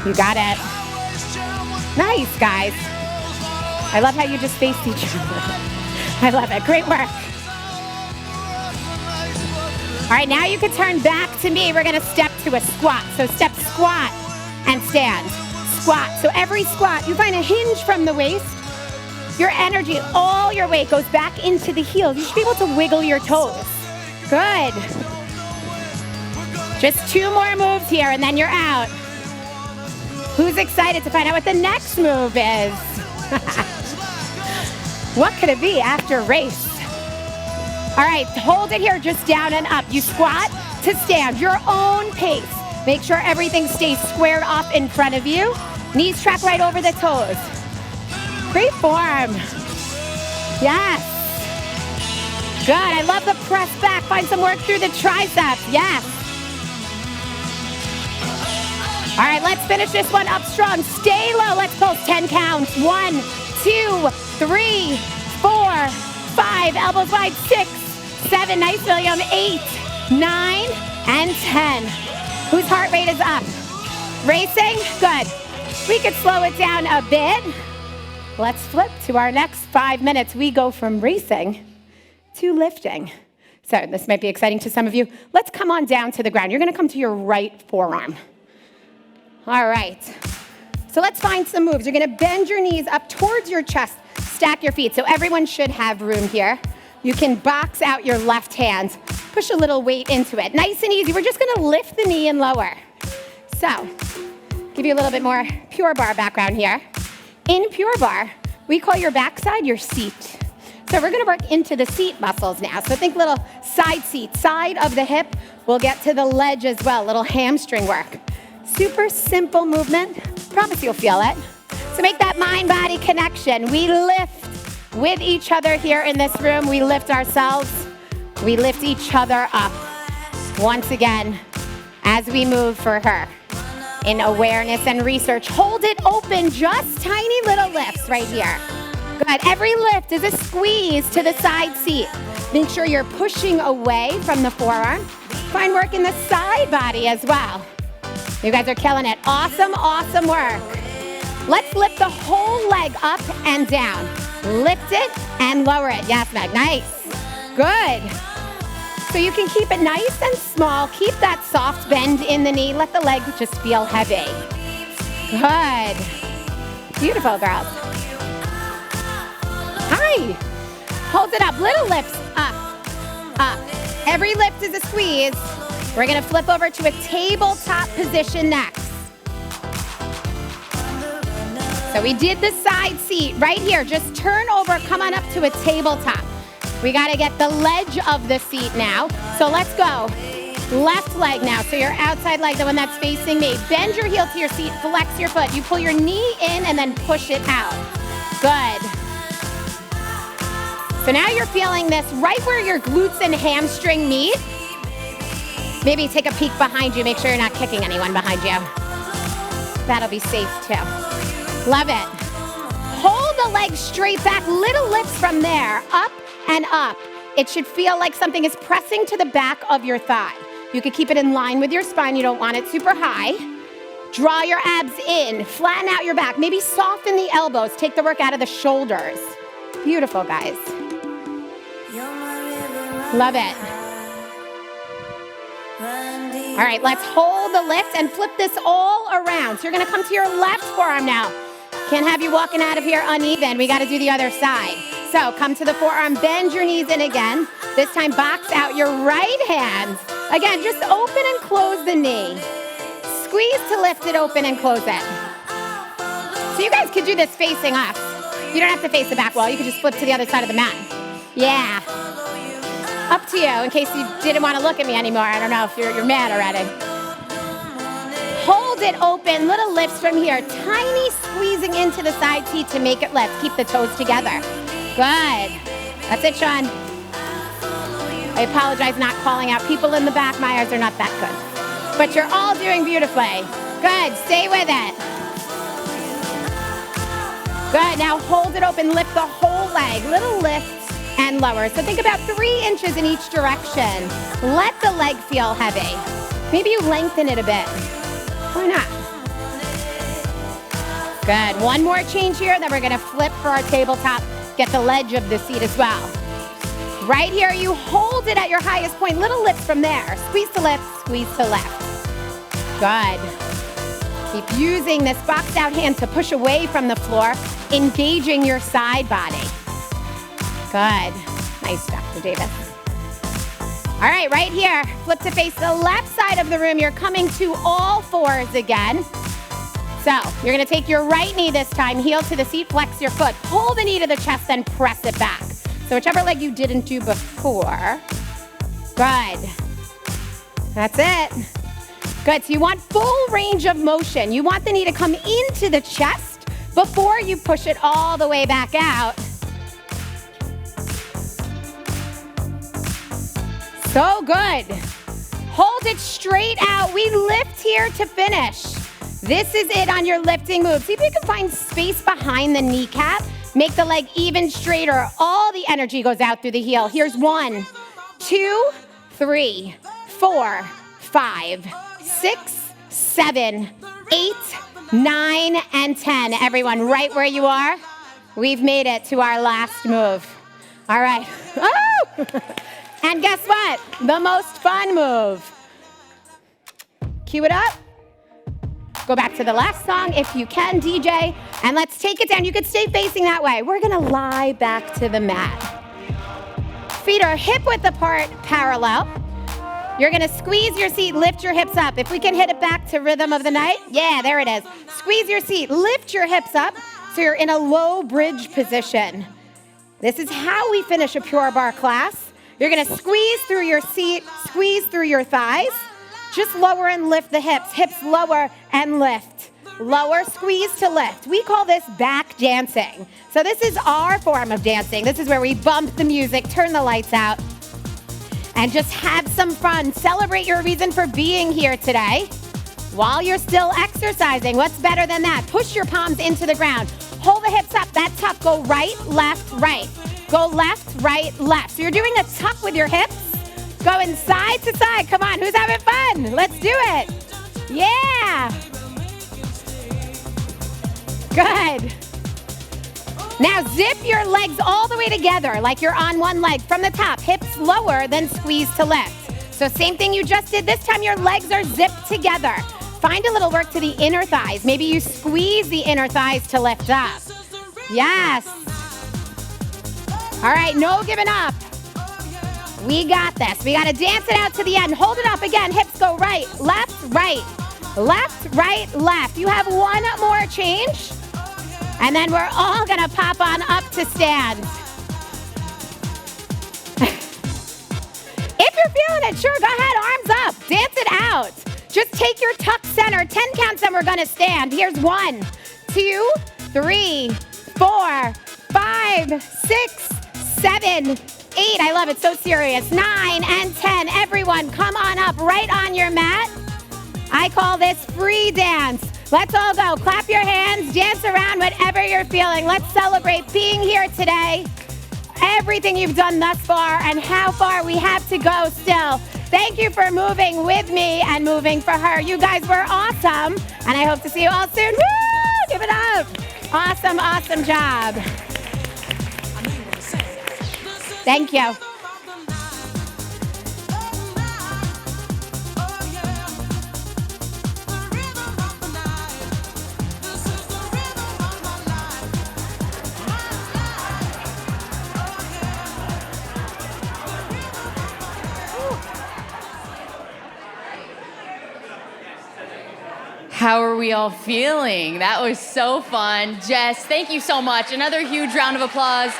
You got it. Nice, guys. I love how you just faced each other. I love it. Great work. All right, now you can turn back to me. We're going to step to a squat. So step, squat, and stand. Squat. So every squat, you find a hinge from the waist. Your energy, all your weight goes back into the heels. You should be able to wiggle your toes. Good. Just 2 more moves here, and then you're out. Who's excited to find out what the next move is? What could it be after race? All right, hold it here, just down and up. You squat to stand, your own pace. Make sure everything stays squared off in front of you. Knees track right over the toes. Great form. Yes. Good, I love the press back. Find some work through the triceps, yes. All right, let's finish this one up strong. Stay low, let's pulse 10 counts. 1, 2, 3, 4, 5, elbows wide, 6, 7, nice William, 8, 9, and 10. Whose heart rate is up? Racing? Good. We could slow it down a bit. Let's flip to our next 5 minutes. We go from racing to lifting. So this might be exciting to some of you. Let's come on down to the ground. You're gonna come to your right forearm. All right. So let's find some moves. You're gonna bend your knees up towards your chest. Stack your feet. So everyone should have room here. You can box out your left hand. Push a little weight into it. Nice and easy. We're just gonna lift the knee and lower. So, give you a little bit more Pure Barre background here. In Pure Barre, we call your backside your seat. So we're gonna work into the seat muscles now. So think little side seat, side of the hip. We'll get to the ledge as well, little hamstring work. Super simple movement. Promise you'll feel it. So make that mind-body connection. We lift with each other here in this room. We lift ourselves. We lift each other up. Once again, as we move for her. In awareness and research, hold it open, just tiny little lifts right here. Good, every lift is a squeeze to the side seat. Make sure you're pushing away from the forearm. Find work in the side body as well. You guys are killing it. Awesome, awesome work. Let's lift the whole leg up and down. Lift it and lower it. Yes, Meg, nice. Good. So you can keep it nice and small. Keep that soft bend in the knee. Let the leg just feel heavy. Good. Beautiful, girls. Hi. Hold it up. Little lifts. Up. Up. Every lift is a squeeze. We're going to flip over to a tabletop position next. So we did the side seat right here. Just turn over. Come on up to a tabletop. We got to get the ledge of the seat now. So let's go. Left leg now. So your outside leg, the one that's facing me. Bend your heel to your seat. Flex your foot. You pull your knee in and then push it out. Good. So now you're feeling this right where your glutes and hamstring meet. Maybe take a peek behind you. Make sure you're not kicking anyone behind you. That'll be safe too. Love it. Hold the legs straight back. Little lifts from there. Up and up. It should feel like something is pressing to the back of your thigh. You could keep it in line with your spine. You don't want it super high. Draw your abs in. Flatten out your back. Maybe soften the elbows. Take the work out of the shoulders. Beautiful, guys. Love it. All right, let's hold the lift and flip this all around. So you're gonna come to your left forearm now. Can't have you walking out of here uneven. We gotta do the other side. So come to the forearm, bend your knees in again. This time box out your right hand. Again, just open and close the knee. Squeeze to lift it open and close it. So you guys could do this facing us. You don't have to face the back wall. You could just flip to the other side of the mat. Yeah. Up to you, in case you didn't want to look at me anymore. I don't know if you're mad already. Hold hold it open, little lifts from here. Tiny squeezing into the side seat to make it lift. Keep the toes together. Good. That's it, Sean. I apologize not calling out people in the back. My eyes are not that good. But you're all doing beautifully. Good. Stay with it. Good. Now hold it open. Lift the whole leg. Little lifts and lower. So think about 3 inches in each direction. Let the leg feel heavy. Maybe you lengthen it a bit. Why not? Good. One more change here, then we're going to flip for our tabletop. Get the ledge of the seat as well. Right here, you hold it at your highest point. Little lifts from there. Squeeze to lift, squeeze to left. Good. Keep using this boxed out hand to push away from the floor, engaging your side body. Good. Nice, Dr. Davis. All right, right here, flip to face the left side of the room. You're coming to all fours again. So you're gonna take your right knee this time, heel to the seat, flex your foot, pull the knee to the chest, then press it back. So whichever leg you didn't do before. Good. That's it. Good, so you want full range of motion. You want the knee to come into the chest before you push it all the way back out. So good. Hold it straight out. We lift here to finish. This is it on your lifting move. See if you can find space behind the kneecap. Make the leg even straighter. All the energy goes out through the heel. Here's 1, 2, 3, 4, 5, 6, 7, 8, 9, and 10. Everyone, right where you are. We've made it to our last move. All right. Oh! And guess what? The most fun move. Cue it up. Go back to the last song if you can, DJ, and let's take it down. You could stay facing that way. We're gonna lie back to the mat. Feet are hip width apart, parallel. You're gonna squeeze your seat, lift your hips up. If we can hit it back to rhythm of the night, yeah, there it is. Squeeze your seat, lift your hips up so you're in a low bridge position. This is how we finish a Pure Barre class. You're gonna squeeze through your seat, squeeze through your thighs. Just lower and lift the hips. Hips lower and lift. Lower, squeeze to lift. We call this back dancing. So this is our form of dancing. This is where we bump the music, turn the lights out, and just have some fun. Celebrate your reason for being here today while you're still exercising. What's better than that? Push your palms into the ground. Hold the hips up. That tuck, go right, left, right. Go left, right, left. So you're doing a tuck with your hips. Going side to side. Come on, who's having fun? Let's do it. Yeah. Good. Now zip your legs all the way together like you're on one leg from the top. Hips lower, then squeeze to lift. So same thing you just did. This time your legs are zipped together. Find a little work to the inner thighs. Maybe you squeeze the inner thighs to lift up. Yes. All right, no giving up. We got this. We got to dance it out to the end. Hold it up again. Hips go right, left, right, left. You have one more change, and then we're all going to pop on up to stand. If you're feeling it, sure, go ahead, arms up. Dance it out. Just take your tuck center. 10 counts, and we're going to stand. Here's 1, 2, 3, 4, 5, 6, 7, 8, I love it, so serious. 9 and 10, everyone come on up right on your mat. I call this free dance. Let's all go, clap your hands, dance around whatever you're feeling. Let's celebrate being here today, everything you've done thus far, and how far we have to go still. Thank you for moving with me and moving for her. You guys were awesome, and I hope to see you all soon. Woo! Give it up. Awesome, awesome job. Thank you. How are we all feeling? That was so fun. Jess, thank you so much. Another huge round of applause,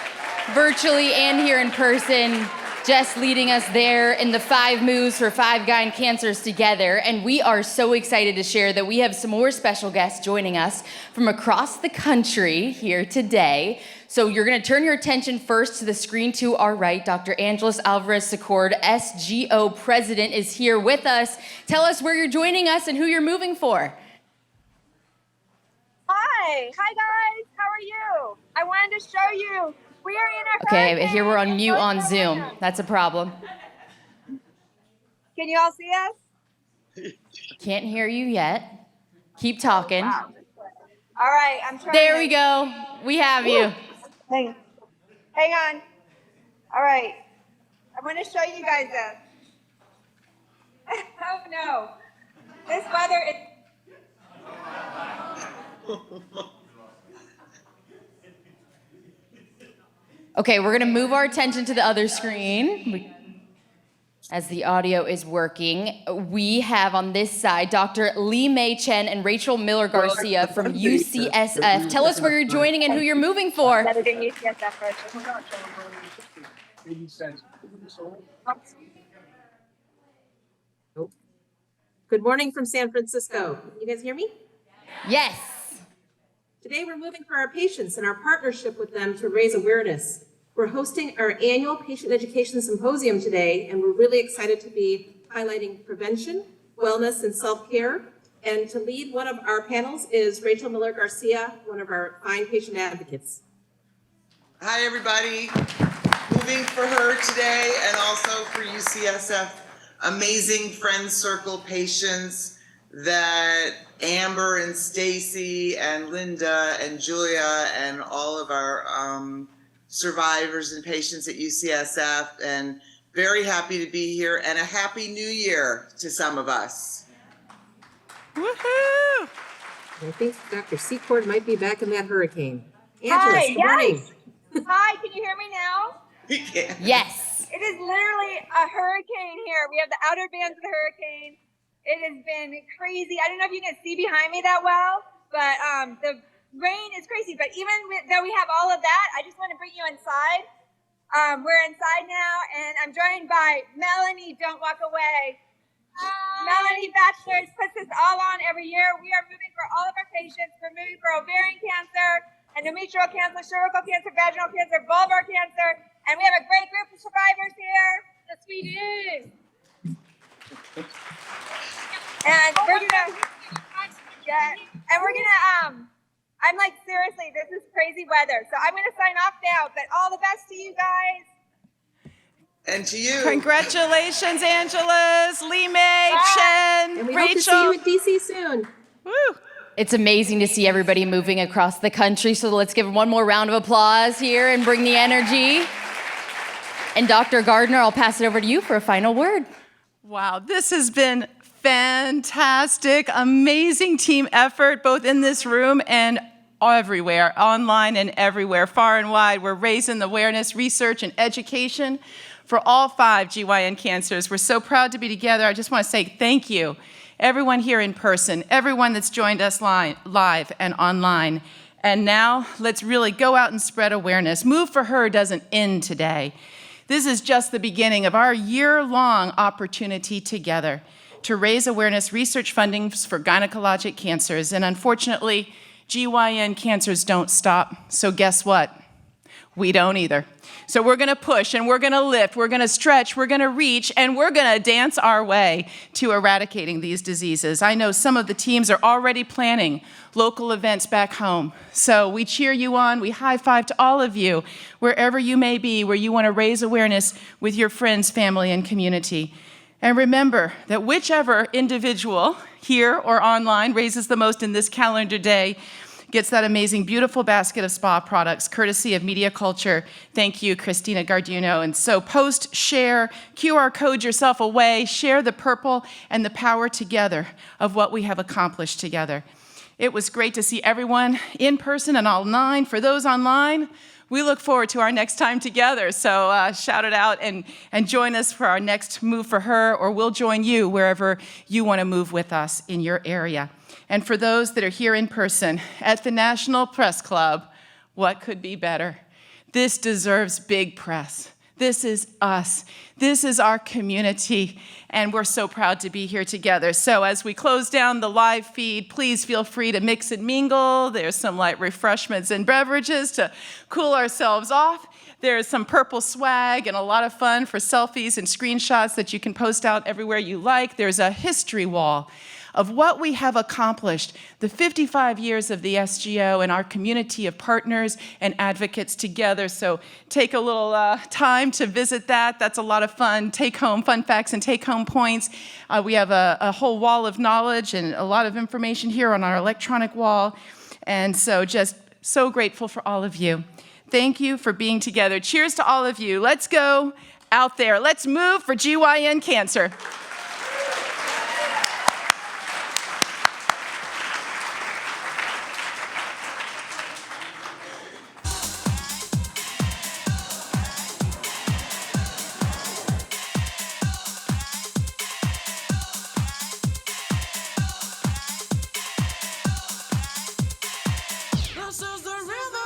virtually and here in person. Jess leading us there in the 5 moves for 5 gyne cancers together. And we are so excited to share that we have some more special guests joining us from across the country here today. So you're gonna turn your attention first to the screen to our right. Dr. Angeles Alvarez-Secord, SGO President, is here with us. Tell us where you're joining us and who you're moving for. Hi guys, how are you? I wanted to show you, we are in a Okay, hurricane here we're on in mute North on Zoom. Carolina. That's a problem. Can you all see us? Can't hear you yet. Keep talking. Wow. All right, I'm trying. There we go. We have you. Hang on. All right, I'm going to show you guys this. Oh no, this weather is. Okay, we're gonna move our attention to the other screen as the audio is working. We have on this side Dr. Lee May Chen and Rachel Miller Garcia from UCSF. Tell us where you're joining and who you're moving for. Better than UCSF first. Good morning from San Francisco. Can you guys hear me? Yes. Today we're moving for our patients and our partnership with them to raise awareness. We're hosting our annual Patient Education Symposium today, and we're really excited to be highlighting prevention, wellness, and self-care. And to lead one of our panels is Rachel Miller Garcia, one of our fine patient advocates. Hi, everybody. Moving for her today and also for UCSF. Amazing friend circle patients that Amber and Stacy and Linda and Julia and all of our survivors and patients at UCSF, and very happy to be here, and a happy new year to some of us. Woohoo! I think Dr. Secord might be back in that hurricane. Angeles, good morning. Hi, can you hear me now? We can. Yes. It is literally a hurricane here. We have the outer bands of the hurricane. It has been crazy. I don't know if you can see behind me that well, but the rain is crazy. But even though we have all of that, I just want to bring you inside. We're inside now, and I'm joined by Melanie, don't walk away. Melanie Bachelors puts this all on every year. We are moving for all of our patients. We're moving for ovarian cancer, endometrial cancer, cervical cancer, vaginal cancer, vulvar cancer, and we have a great group of survivors here. Yes, we do. And we're gonna, I'm like, seriously, this is crazy weather. So I'm gonna sign off now, but all the best to you guys. And to you. Congratulations, Angeles, Lee May, Chen, And we Rachel. hope to see you at DC soon. Woo. It's amazing to see everybody moving across the country. So let's give one more round of applause here and bring the energy. And Dr. Gardner, I'll pass it over to you for a final word. Wow, this has been fantastic, amazing team effort, both in this room and everywhere, online and everywhere, far and wide. We're raising the awareness, research, and education for all 5 GYN cancers. We're so proud to be together. I just want to say thank you, everyone here in person, everyone that's joined us live and online. And now let's really go out and spread awareness. Move for Her doesn't end today. This is just the beginning of our year-long opportunity together to raise awareness, research funding for gynecologic cancers. And unfortunately, GYN cancers don't stop. So guess what? We don't either. So we're gonna push and we're gonna lift, we're gonna stretch, we're gonna reach, and we're gonna dance our way to eradicating these diseases. I know some of the teams are already planning local events back home. So we cheer you on, we high five to all of you, wherever you may be, where you wanna raise awareness with your friends, family, and community. And remember that whichever individual here or online raises the most in this calendar day gets that amazing, beautiful basket of spa products, courtesy of Media Culture. Thank you, Christina Garduno. And so post, share, QR code yourself away, share the purple and the power together of what we have accomplished together. It was great to see everyone in person and online. For those online, we look forward to our next time together. So shout it out and join us for our next Move for Her, or we'll join you wherever you want to move with us in your area. And for those that are here in person at the National Press Club, what could be better? This deserves big press. This is us. This is our community, and we're so proud to be here together. So as we close down the live feed, please feel free to mix and mingle. There's some light refreshments and beverages to cool ourselves off. There's some purple swag and a lot of fun for selfies and screenshots that you can post out everywhere you like. There's a history wall of what we have accomplished, the 55 years of the SGO and our community of partners and advocates together. So take a little time to visit that. That's a lot of fun. Take home fun facts and take home points. We have a whole wall of knowledge and a lot of information here on our electronic wall. And so just so grateful for all of you. Thank you for being together. Cheers to all of you. Let's go out there. Let's move for GYN cancer. This is the rhythm.